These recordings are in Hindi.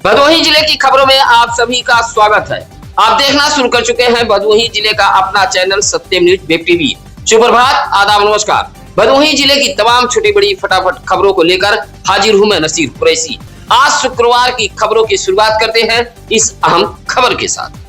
भदोही जिले की खबरों में आप सभी का स्वागत है। आप देखना शुरू कर चुके हैं भदोही जिले का अपना चैनल सत्यम न्यूज वेब टीवी। सुप्रभात, आदाब, नमस्कार। भदोही जिले की तमाम छोटी बड़ी फटाफट खबरों को लेकर हाजिर हूं मैं नसीर कुरैशी। आज शुक्रवार की खबरों की शुरुआत करते हैं इस अहम खबर के साथ।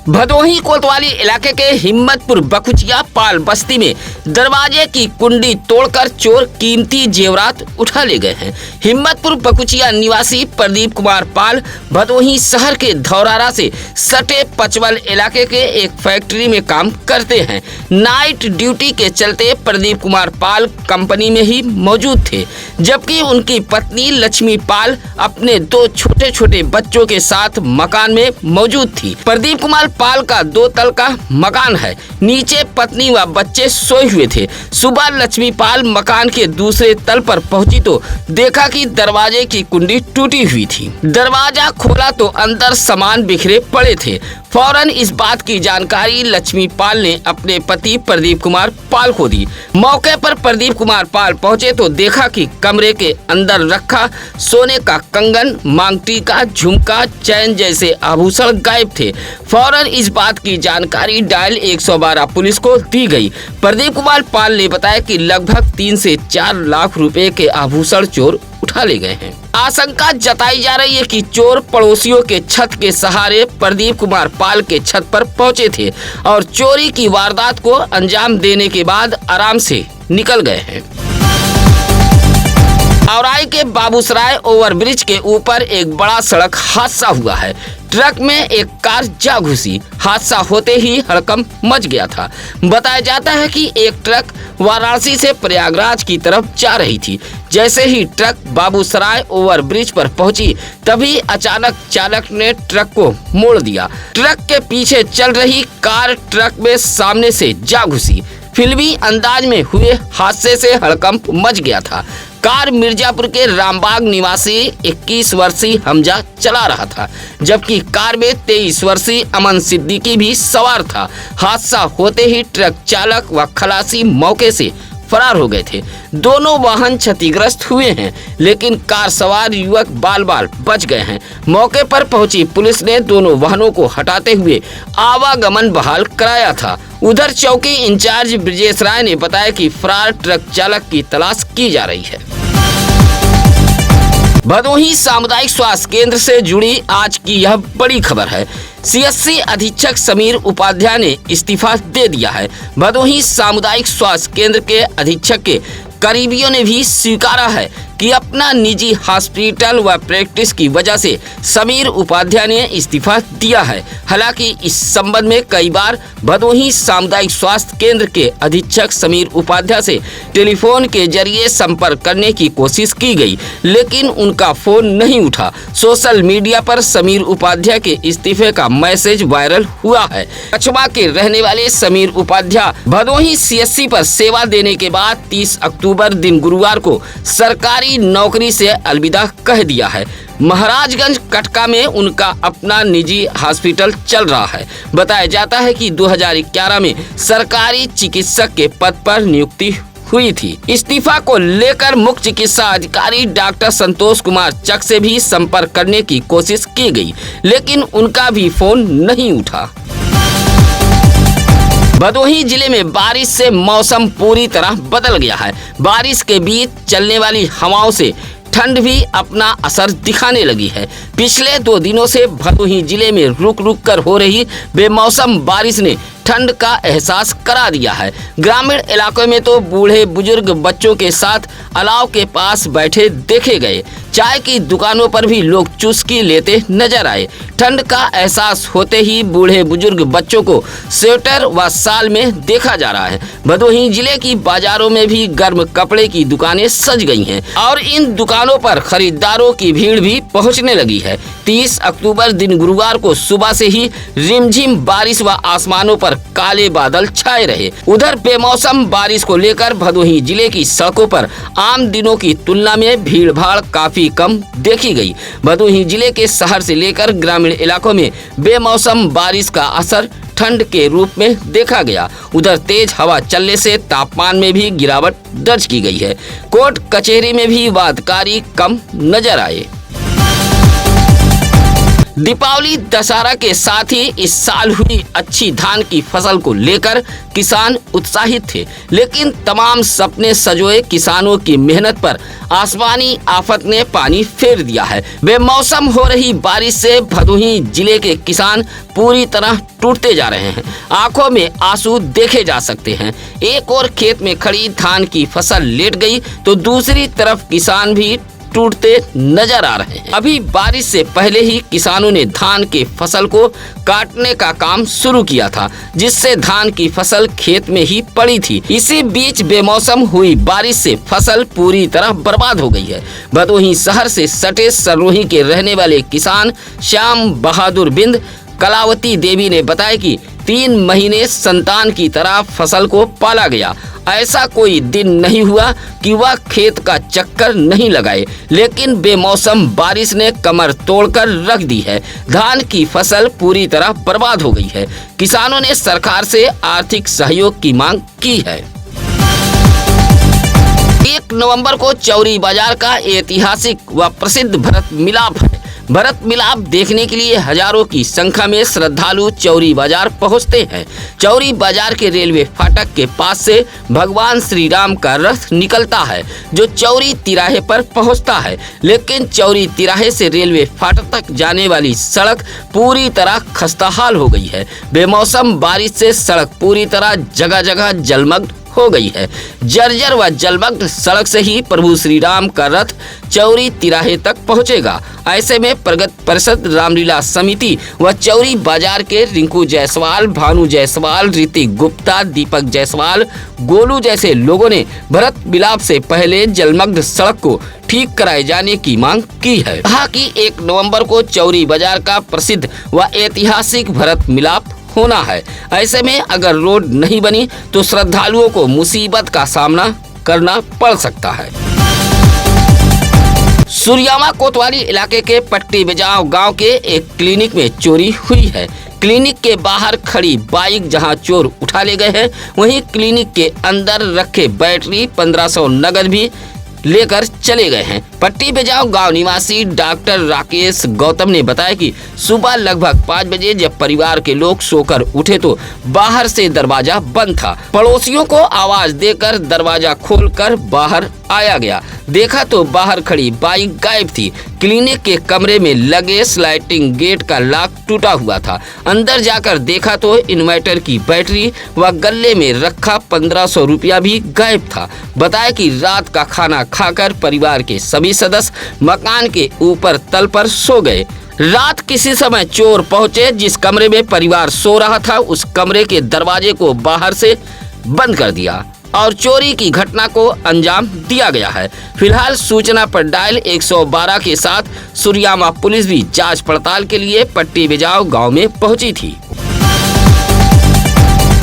भदोही कोतवाली इलाके के हिम्मतपुर बकुचिया पाल बस्ती में दरवाजे की कुंडी तोड़कर चोर कीमती जेवरात उठा ले गए हैं। हिम्मतपुर बकुचिया निवासी प्रदीप कुमार पाल भदोही शहर के धौरारा से सटे पचवल इलाके के एक फैक्ट्री में काम करते हैं। नाइट ड्यूटी के चलते प्रदीप कुमार पाल कंपनी में ही मौजूद थे, जबकि उनकी पत्नी लक्ष्मी पाल अपने दो छोटे छोटे बच्चों के साथ मकान में मौजूद थी। प्रदीप कुमार पाल का 2 तल का मकान है। नीचे पत्नी व बच्चे सोए हुए थे। सुबह लक्ष्मी पाल मकान के दूसरे तल पर पहुंची तो देखा कि दरवाजे की कुंडी टूटी हुई थी। दरवाजा खोला तो अंदर सामान बिखरे पड़े थे। फौरन इस बात की जानकारी लक्ष्मी पाल ने अपने पति प्रदीप कुमार पाल को दी। मौके पर प्रदीप कुमार पाल पहुंचे तो देखा कि कमरे के अंदर रखा सोने का कंगन, मांग टीका, झुमका, चैन जैसे आभूषण गायब थे। फौरन इस बात की जानकारी डायल 112 पुलिस को दी गई। प्रदीप कुमार पाल ने बताया कि लगभग 3 से 4 लाख रुपए के आभूषण चोर उठा ले गए हैं। आशंका जताई जा रही है कि चोर पड़ोसियों के छत के सहारे प्रदीप कुमार पाल के छत पर पहुंचे थे और चोरी की वारदात को अंजाम देने के बाद आराम से निकल गए हैं। औराई के बाबूसराय ओवरब्रिज के ऊपर एक बड़ा सड़क हादसा हुआ है। ट्रक में एक कार जा घुसी। हादसा होते ही हड़कंप मच गया था। बताया जाता है कि एक ट्रक वाराणसी से प्रयागराज की तरफ जा रही थी। जैसे ही ट्रक बाबूसराय ओवरब्रिज पर पहुंची, तभी अचानक चालक ने ट्रक को मोड़ दिया। ट्रक के पीछे चल रही कार ट्रक में सामने से जा घुसी। फिल्मी अंदाज में हुए हादसे से हड़कंप मच गया था। कार मिर्जापुर के रामबाग निवासी 21 वर्षीय हमजा चला रहा था, जबकि कार में 23 वर्षीय अमन सिद्दीकी भी सवार था। हादसा होते ही ट्रक चालक व खलासी मौके से फरार हो गए थे। दोनों वाहन क्षतिग्रस्त हुए हैं, लेकिन कार सवार युवक बाल बाल बच गए हैं। मौके पर पहुंची पुलिस ने दोनों वाहनों को हटाते हुए आवागमन बहाल कराया था। उधर चौकी इंचार्ज ब्रजेश राय ने बताया कि फरार ट्रक चालक की तलाश की जा रही है। भदोही सामुदायिक स्वास्थ्य केंद्र से जुड़ी आज की यह बड़ी खबर है। CSC अधीक्षक समीर उपाध्याय ने इस्तीफा दे दिया है। भदोही सामुदायिक स्वास्थ्य केंद्र के अधीक्षक के करीबियों ने भी स्वीकारा है कि अपना निजी हॉस्पिटल व प्रैक्टिस की वजह से समीर उपाध्याय ने इस्तीफा दिया है। हालांकि इस संबंध में कई बार भदोही सामुदायिक स्वास्थ्य केंद्र के अधीक्षक समीर उपाध्याय से टेलीफोन के जरिए संपर्क करने की कोशिश की गई, लेकिन उनका फोन नहीं उठा। सोशल मीडिया पर समीर उपाध्याय के इस्तीफे का मैसेज वायरल हुआ है। कछवा के रहने वाले समीर उपाध्याय भदोही CSC पर सेवा देने के बाद 30 अक्टूबर दिन गुरुवार को सरकारी नौकरी से अलविदा कह दिया है। महाराजगंज कटका में उनका अपना निजी हॉस्पिटल चल रहा है। बताया जाता है कि 2011 में सरकारी चिकित्सक के पद पर नियुक्ति हुई थी। इस्तीफा को लेकर मुख्य चिकित्सा अधिकारी डॉक्टर संतोष कुमार चक से भी संपर्क करने की कोशिश की गई, लेकिन उनका भी फोन नहीं उठा। भदोही जिले में बारिश से मौसम पूरी तरह बदल गया है। बारिश के बीच चलने वाली हवाओं से ठंड भी अपना असर दिखाने लगी है। पिछले 2 दिनों से भदोही जिले में रुक रुक कर हो रही बेमौसम बारिश ने ठंड का एहसास करा दिया है। ग्रामीण इलाकों में तो बूढ़े बुजुर्ग बच्चों के साथ अलाव के पास बैठे देखे गए। चाय की दुकानों पर भी लोग चुस्की लेते नजर आए। ठंड का एहसास होते ही बूढ़े बुजुर्ग बच्चों को स्वेटर व साल में देखा जा रहा है। भदोही जिले की बाजारों में भी गर्म कपड़े की दुकानें सज गई हैं और इन दुकानों पर खरीदारों की भीड़ भी पहुंचने लगी है। 30 अक्टूबर दिन गुरुवार को सुबह से ही रिमझिम बारिश व आसमानों पर काले बादल छाए रहे। उधर बेमौसम बारिश को लेकर भदोही जिले की सड़कों पर आम दिनों की तुलना में भीड़ भाड़ काफी कम देखी गई। भदोही जिले के शहर से लेकर ग्रामीण इलाकों में बेमौसम बारिश का असर ठंड के रूप में देखा गया। उधर तेज हवा चलने से तापमान में भी गिरावट दर्ज की गई है। कोर्ट कचहरी में भी वादकारी कम नजर आए। दीपावली दशहरा के साथ ही इस साल हुई अच्छी धान की फसल को लेकर किसान उत्साहित थे, लेकिन तमाम सपने संजोए किसानों की मेहनत पर आसमानी आफत ने पानी फेर दिया है। बेमौसम हो रही बारिश से भदोही जिले के किसान पूरी तरह टूटते जा रहे हैं। आंखों में आंसू देखे जा सकते हैं। एक और खेत में खड़ी धान की फसल लेट गई तो दूसरी तरफ किसान भी टूटते नजर आ रहे हैं। अभी बारिश से पहले ही किसानों ने धान के फसल को काटने का काम शुरू किया था, जिससे धान की फसल खेत में ही पड़ी थी। इसी बीच बेमौसम हुई बारिश से फसल पूरी तरह बर्बाद हो गई है। भदोही शहर से सटे सरोही के रहने वाले किसान श्याम बहादुर बिंद कलावती देवी ने बताया कि 3 महीने संतान की तरह फसल को पाला गया। ऐसा कोई दिन नहीं हुआ कि वह खेत का चक्कर नहीं लगाए, लेकिन बेमौसम बारिश ने कमर तोड़कर रख दी है। धान की फसल पूरी तरह बर्बाद हो गई है। किसानों ने सरकार से आर्थिक सहयोग की मांग की है। 1 नवंबर को चौरी बाजार का ऐतिहासिक व प्रसिद्ध भरत मिलाप है। भरत मिलाप देखने के लिए हजारों की संख्या में श्रद्धालु चौरी बाजार पहुंचते हैं। चौरी बाजार के रेलवे फाटक के पास से भगवान श्री राम का रथ निकलता है, जो चौरी तिराहे पर पहुंचता है, लेकिन चौरी तिराहे से रेलवे फाटक तक जाने वाली सड़क पूरी तरह खस्ताहाल हो गई है। बेमौसम बारिश से सड़क पूरी तरह जगह जगह जलमग्न हो गई है। जर्जर व जलमग्न सड़क से ही प्रभु श्री राम का रथ चौरी तिराहे तक पहुंचेगा। ऐसे में प्रगति परिषद रामलीला समिति व चौरी बाजार के रिंकू जायसवाल, भानु जायसवाल, ऋतिक गुप्ता, दीपक जायसवाल, गोलू जैसे लोगों ने भरत मिलाप से पहले जलमग्न सड़क को ठीक कराए जाने की मांग की है। कहा कि 1 नवंबर को चौरी बाजार का प्रसिद्ध व ऐतिहासिक भरत मिलाप होना है। ऐसे में अगर रोड नहीं बनी तो श्रद्धालुओं को मुसीबत का सामना करना पड़ सकता है। सुरियामा कोतवाली इलाके के पट्टी बिजाव गांव के एक क्लिनिक में चोरी हुई है। क्लिनिक के बाहर खड़ी बाइक जहां चोर उठा ले गए हैं, वहीं क्लिनिक के अंदर रखे बैटरी 1500 नगद भी लेकर चले गए हैं। पट्टी बेजाव गांव निवासी डॉक्टर राकेश गौतम ने बताया कि सुबह लगभग 5 बजे जब परिवार के लोग सोकर उठे तो बाहर से दरवाजा बंद था। पड़ोसियों को आवाज देकर दरवाजा खोलकर बाहर आया गया। देखा तो बाहर खड़ी बाइक गायब थी। क्लिनिक के कमरे में लगे स्लाइडिंग गेट का लॉक टूटा हुआ था। अंदर जाकर देखा तो इन्वर्टर की बैटरी व गले में रखा 1500 रुपया भी गायब था। बताया कि रात का खाना खाकर परिवार के सभी सदस्य मकान के ऊपर तल पर सो गए। रात किसी समय चोर पहुंचे। जिस कमरे में परिवार सो रहा था उस कमरे के दरवाजे को बाहर से बंद कर दिया और चोरी की घटना को अंजाम दिया गया है। फिलहाल सूचना पर डायल 112 के साथ सुरियामा पुलिस भी जांच पड़ताल के लिए पट्टी बिजाव गांव में पहुंची थी।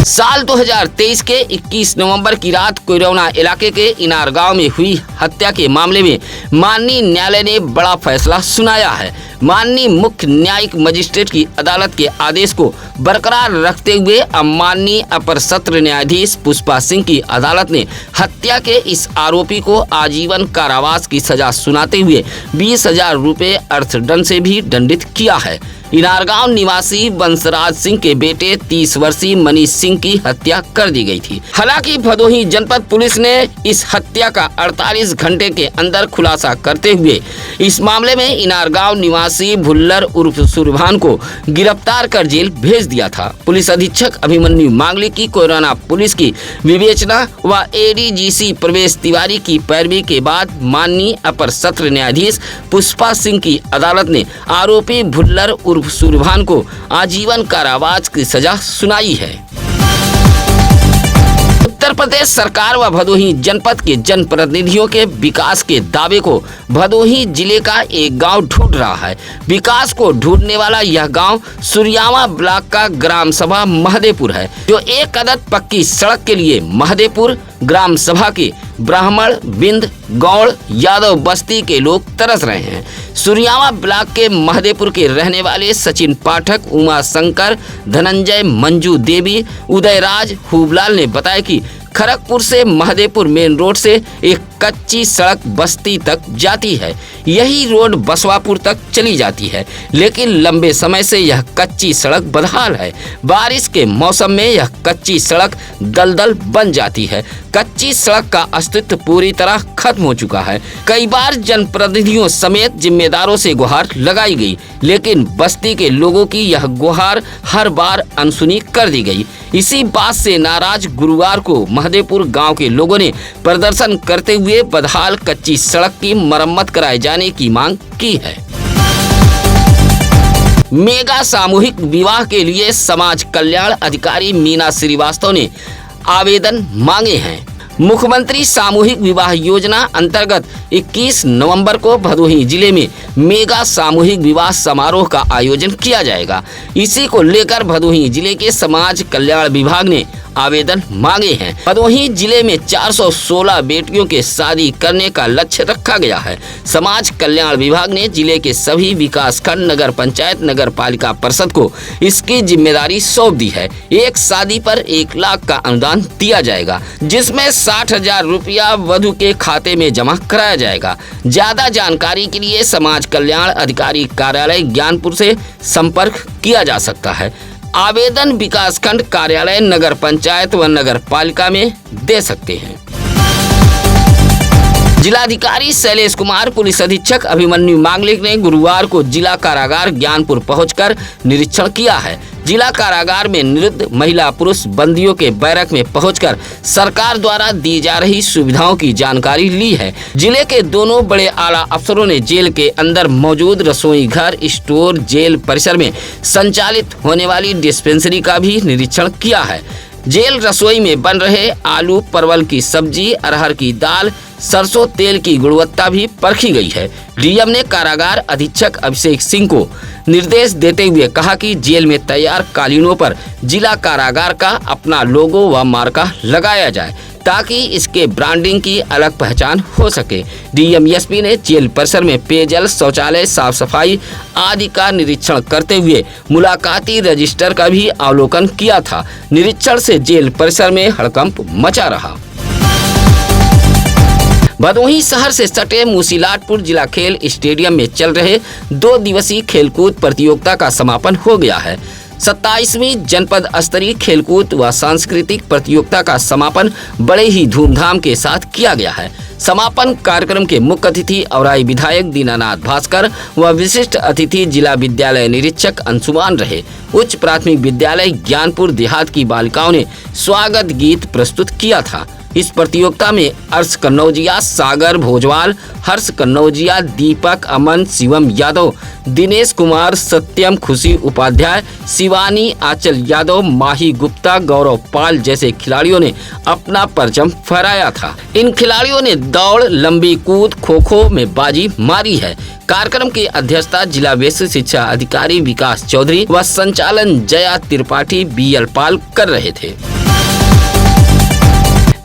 साल 2023 के 21 नवंबर की रात कोयरौना इलाके के इनार गांव में हुई हत्या के मामले में माननीय न्यायालय ने बड़ा फैसला सुनाया है। माननीय मुख्य न्यायिक मजिस्ट्रेट की अदालत के आदेश को बरकरार रखते हुए अब माननीय अपर सत्र न्यायाधीश पुष्पा सिंह की अदालत ने हत्या के इस आरोपी को आजीवन कारावास की सजा सुनाते हुए 20,000 रुपये अर्थदंड से भी दंडित किया है। इनारगांव निवासी बंसराज सिंह के बेटे 30 वर्षीय मनीष सिंह की हत्या कर दी गई थी। हालांकि भदोही जनपद पुलिस ने इस हत्या का 48 घंटे के अंदर खुलासा करते हुए इस मामले में इनारगांव निवासी भुल्लर उर्फ सुरभान को गिरफ्तार कर जेल भेज दिया था। पुलिस अधीक्षक अभिमन्यु मांगली की कोयराना पुलिस की विवेचना व एडीजीसी प्रवेश तिवारी की पैरवी के बाद माननीय अपर सत्र न्यायाधीश पुष्पा सिंह की अदालत ने आरोपी भुल्लर उर्फ सुरभान को आजीवन कारावास की सजा सुनाई है। उत्तर प्रदेश सरकार व भदोही जनपद के जनप्रतिनिधियों के विकास के दावे को भदोही जिले का एक गांव ढूंढ रहा है। विकास को ढूंढने वाला यह गांव सुरियामा ब्लॉक का ग्राम सभा महदेपुर है, जो एक अदद पक्की सड़क के लिए महदेपुर ग्राम सभा के ब्राह्मण, बिंद, गौड़, यादव बस्ती के लोग तरस रहे हैं। सुरियामा ब्लॉक के महदेपुर के रहने वाले सचिन पाठक, उमा शंकर, धनंजय, मंजू देवी, उदयराज, हुबलाल ने बताया कि खड़गपुर से महदेपुर मेन रोड से एक कच्ची सड़क बस्ती तक जाती है। यही रोड बसवापुर तक चली जाती है, लेकिन लंबे समय से यह कच्ची सड़क बदहाल है। बारिश के मौसम में यह कच्ची सड़क दलदल बन जाती है। कच्ची सड़क का अस्तित्व पूरी तरह खत्म हो चुका है। कई बार जनप्रतिनिधियों समेत जिम्मेदारों से गुहार लगाई गई, लेकिन बस्ती के लोगों की यह गुहार हर बार अनसुनी कर दी गई। इसी बात से नाराज गुरुवार को महदेपुर गांव के लोगों ने प्रदर्शन करते हुए बदहाल कच्ची सड़क की मरम्मत कराए जाने की मांग की है। मेगा सामूहिक विवाह के लिए समाज कल्याण अधिकारी मीना श्रीवास्तव ने आवेदन मांगे हैं। मुख्यमंत्री सामूहिक विवाह योजना अंतर्गत 21 नवंबर को भदोही जिले में मेगा सामूहिक विवाह समारोह का आयोजन किया जाएगा। इसी को लेकर भदोही जिले के समाज कल्याण विभाग ने आवेदन मांगे हैं। भदोही जिले में 416 बेटियों के शादी करने का लक्ष्य रखा गया है। समाज कल्याण विभाग ने जिले के सभी विकास खंड, नगर पंचायत, नगर पालिका परिषद को इसकी जिम्मेदारी सौंप दी है। एक शादी पर 1 लाख का अनुदान दिया जाएगा, जिसमें 60,000 रुपया वधु के खाते में जमा कराया जाएगा। ज्यादा जानकारी के लिए समाज कल्याण अधिकारी कार्यालय ज्ञानपुर से संपर्क किया जा सकता है। आवेदन विकास खंड कार्यालय, नगर पंचायत व नगर पालिका में दे सकते हैं। जिलाधिकारी शैलेश कुमार, पुलिस अधीक्षक अभिमन्यु मांगलिक ने गुरुवार को जिला कारागार ज्ञानपुर पहुंचकर निरीक्षण किया है। जिला कारागार में निरुद्ध महिला पुरुष बंदियों के बैरक में पहुंचकर सरकार द्वारा दी जा रही सुविधाओं की जानकारी ली है। जिले के दोनों बड़े आला अफसरों ने जेल के अंदर मौजूद रसोई घर, स्टोर, जेल परिसर में संचालित होने वाली डिस्पेंसरी का भी निरीक्षण किया है। जेल रसोई में बन रहे आलू परवल की सब्जी, अरहर की दाल, सरसों तेल की गुणवत्ता भी परखी गई है। डीएम ने कारागार अधीक्षक अभिषेक सिंह को निर्देश देते हुए कहा कि जेल में तैयार कालीनों पर जिला कारागार का अपना लोगो व मार्का लगाया जाए, ताकि इसके ब्रांडिंग की अलग पहचान हो सके। डीएम एसपी ने जेल परिसर में पेयजल, शौचालय, साफ सफाई आदि का निरीक्षण करते हुए मुलाकाती रजिस्टर का भी अवलोकन किया था। निरीक्षण से जेल परिसर में हड़कंप मचा रहा। भदोही शहर से सटे मूसीलाटपुर जिला खेल स्टेडियम में चल रहे 2 दिवसीय खेलकूद प्रतियोगिता का समापन हो गया है। 27वीं जनपद स्तरीय खेलकूद व सांस्कृतिक प्रतियोगिता का समापन बड़े ही धूमधाम के साथ किया गया है। समापन कार्यक्रम के मुख्य अतिथि औराई विधायक दीनानाथ भास्कर व विशिष्ट अतिथि जिला विद्यालय निरीक्षक अंशुमान रहे। उच्च प्राथमिक विद्यालय ज्ञानपुर देहात की बालिकाओं ने स्वागत गीत प्रस्तुत किया था। इस प्रतियोगिता में अर्श कन्नौजिया, सागर भोजवाल, हर्ष कन्नौजिया, दीपक, अमन, शिवम यादव, दिनेश कुमार, सत्यम, खुशी उपाध्याय, शिवानी, आंचल यादव, माही गुप्ता, गौरव पाल जैसे खिलाड़ियों ने अपना परचम फहराया था। इन खिलाड़ियों ने दौड़, लंबी कूद, खो-खो में बाजी मारी है। कार्यक्रम की अध्यक्षता जिला बेसिक शिक्षा अधिकारी विकास चौधरी व संचालन जया त्रिपाठी बीएल पाल कर रहे थे।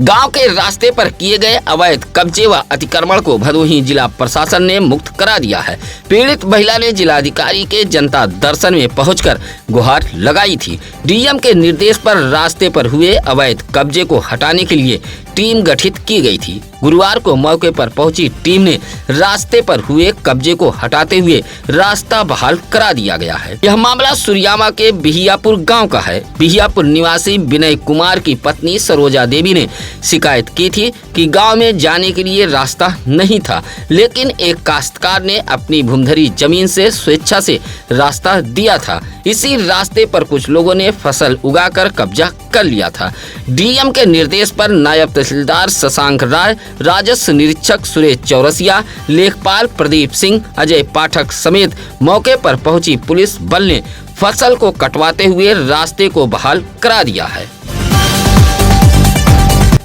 गांव के रास्ते पर किए गए अवैध कब्जे व अतिक्रमण को भदोही जिला प्रशासन ने मुक्त करा दिया है। पीड़ित महिला ने जिलाधिकारी के जनता दर्शन में पहुंचकर गुहार लगाई थी। डीएम के निर्देश पर रास्ते पर हुए अवैध कब्जे को हटाने के लिए टीम गठित की गई थी। गुरुवार को मौके पर पहुंची टीम ने रास्ते पर हुए कब्जे को हटाते हुए रास्ता बहाल करा दिया गया है। यह मामला सुरियामा के बिहियापुर गांव का है। बिहियापुर निवासी विनय कुमार की पत्नी सरोजा देवी ने शिकायत की थी कि गांव में जाने के लिए रास्ता नहीं था, लेकिन एक काश्तकार ने अपनी भूमधरी जमीन से स्वेच्छा से रास्ता दिया था। इसी रास्ते पर कुछ लोगों ने फसल उगाकर कब्जा कर लिया था। डीएम के निर्देश पर नायब तहसीलदार शशांक राय, राजस्व निरीक्षक सुरेश चौरसिया, लेखपाल प्रदीप सिंह, अजय पाठक समेत मौके पर पहुंची पुलिस बल ने फसल को कटवाते हुए रास्ते को बहाल करा दिया है।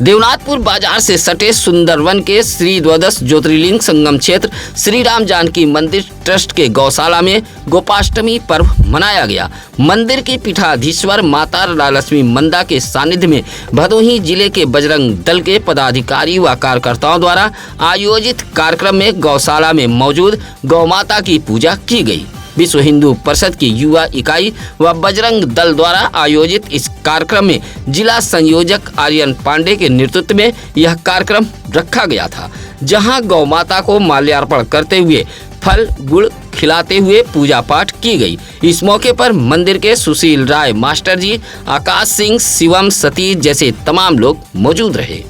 देवनाथपुर बाजार से सटे सुंदरवन के श्री द्वादश ज्योतिर्लिंग संगम क्षेत्र श्री राम जानकी मंदिर ट्रस्ट के गौशाला में गोपाष्टमी पर्व मनाया गया। मंदिर की पीठाधीश्वर माता राजलक्ष्मी मंदा के सानिध्य में भदोही जिले के बजरंग दल के पदाधिकारी व कार्यकर्ताओं द्वारा आयोजित कार्यक्रम में गौशाला में मौजूद गौ माता की पूजा की गई। विश्व हिंदू परिषद की युवा इकाई व बजरंग दल द्वारा आयोजित इस कार्यक्रम में जिला संयोजक आर्यन पांडे के नेतृत्व में यह कार्यक्रम रखा गया था, जहां गौ माता को माल्यार्पण करते हुए फल गुड़ खिलाते हुए पूजा पाठ की गई। इस मौके पर मंदिर के सुशील राय मास्टर जी, आकाश सिंह, शिवम सतीश जैसे तमाम लोग मौजूद रहे।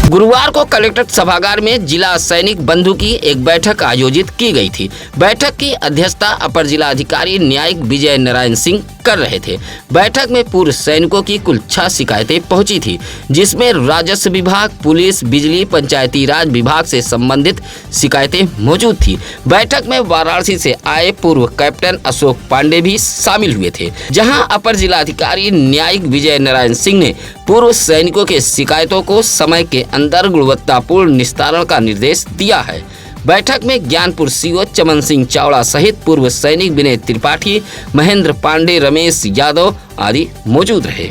गुरुवार को कलेक्ट्रेट सभागार में जिला सैनिक बंधु की एक बैठक आयोजित की गई थी। बैठक की अध्यक्षता अपर जिला अधिकारी न्यायिक विजय नारायण सिंह कर रहे थे। बैठक में पूर्व सैनिकों की कुल 6 शिकायतें पहुंची थी, जिसमें राजस्व विभाग, पुलिस, बिजली, पंचायती राज विभाग से संबंधित शिकायतें मौजूद थी। बैठक में वाराणसी से आए पूर्व कैप्टन अशोक पांडे भी शामिल हुए थे, जहां अपर जिला अधिकारी न्यायिक विजय नारायण सिंह ने पूर्व सैनिकों के शिकायतों को समय के अंदर गुणवत्तापूर्ण निस्तारण का निर्देश दिया है। बैठक में ज्ञानपुर सीओ चमन सिंह चावड़ा सहित पूर्व सैनिक विनय त्रिपाठी, महेंद्र पांडे, रमेश यादव आदि मौजूद रहे।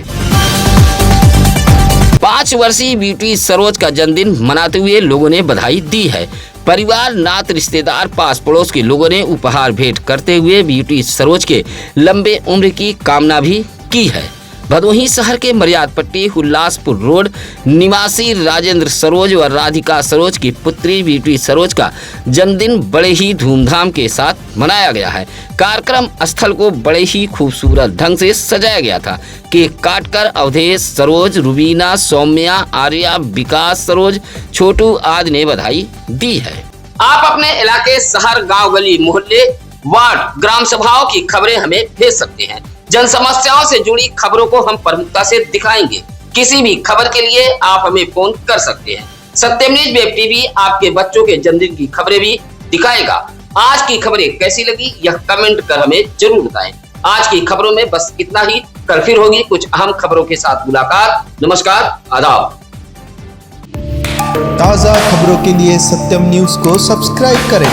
5 वर्षीय ब्यूटी सरोज का जन्मदिन मनाते हुए लोगों ने बधाई दी है। परिवार, नात, रिश्तेदार, पास पड़ोस के लोगों ने उपहार भेंट करते हुए ब्यूटी सरोज के लंबे उम्र की कामना भी की है। भदोही शहर के मर्याद पट्टी उल्लासपुर रोड निवासी राजेंद्र सरोज व राधिका सरोज की पुत्री ब्यूटी सरोज का जन्मदिन बड़े ही धूमधाम के साथ मनाया गया है। कार्यक्रम स्थल को बड़े ही खूबसूरत ढंग से सजाया गया था। केक काटकर अवधेश सरोज, रुबीना, सौम्या, आर्या, विकास सरोज, छोटू आदि ने बधाई दी है। आप अपने इलाके, शहर, गाँव, गली, मोहल्ले, वार्ड, ग्राम सभाओं की खबरें हमें भेज सकते हैं। जन समस्याओं से जुड़ी खबरों को हम प्रमुखता से दिखाएंगे। किसी भी खबर के लिए आप हमें फोन कर सकते हैं। सत्यम न्यूज वेब टीवी आपके बच्चों के जन्मदिन की खबरें भी दिखाएगा। आज की खबरें कैसी लगी यह कमेंट कर हमें जरूर बताएं। आज की खबरों में बस इतना ही। कल फिर होगी कुछ अहम खबरों के साथ मुलाकात। नमस्कार, आदाब। ताज़ा खबरों के लिए सत्यम न्यूज को सब्सक्राइब करें।